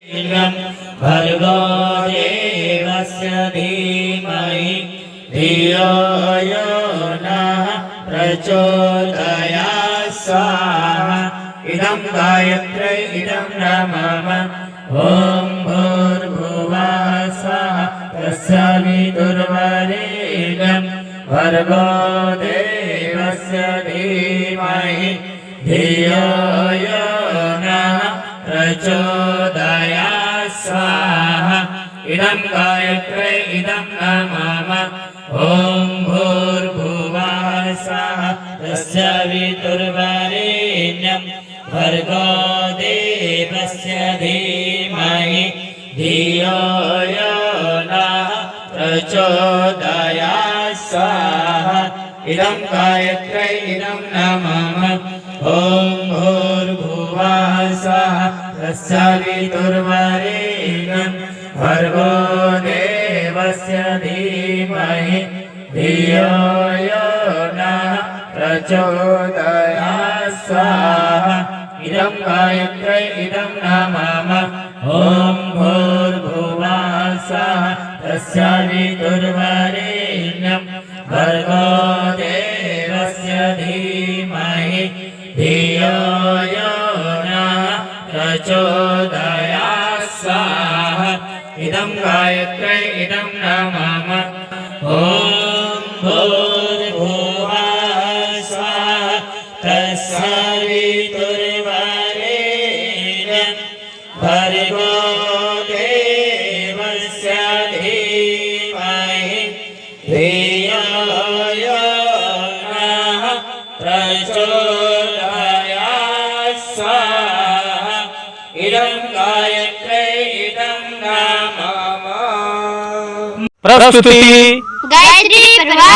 भर्गो देवस्य धीमहि धियो यो नः प्रचोदयात् स्वाहा। इदं गायत्र्यै इदं नमः। ॐ भूर्भुवः स्वः तत्सवितुर्वरेण्यं भर्गो देवस्य धीमहि धियो यो नः प्रचोदयात् स्वाहा। इदं गायत्र्यै इदं नमः। ॐ भूर्भुवः स्वः तत्सवितुर्वरेण्यं भर्गो देवस्य धीमहि धियो यो नः प्रचोदयात् स्वाहा। इदं गायत्र्यै इदं नमः। ॐ भूर्भुवः स्वः तत्सवितुर्वरेण्यं भर्गो देवस्य धीमहि धियो यो नः प्रचोदयात् स्वाहा। इदं गायत्र्यै इदं नमः। ॐ भूर्भुवः स्वः तत्सवितुर्वरेण्यं भर्गो देवस्य धीमहि धियो यो नः प्रचोदयात् स्वाहा। इदं गायत्र्यै इदं नमः। ॐ भूर्भुवः स्वः तत्सवितुर्वरेण्यं भर्गो देवस्य धीमहि धियो यो नः प्रचोदयात् स्वाहा। इदं गायत्र्यै इदं नमः। प्रस्तुति गायत्री प्रभा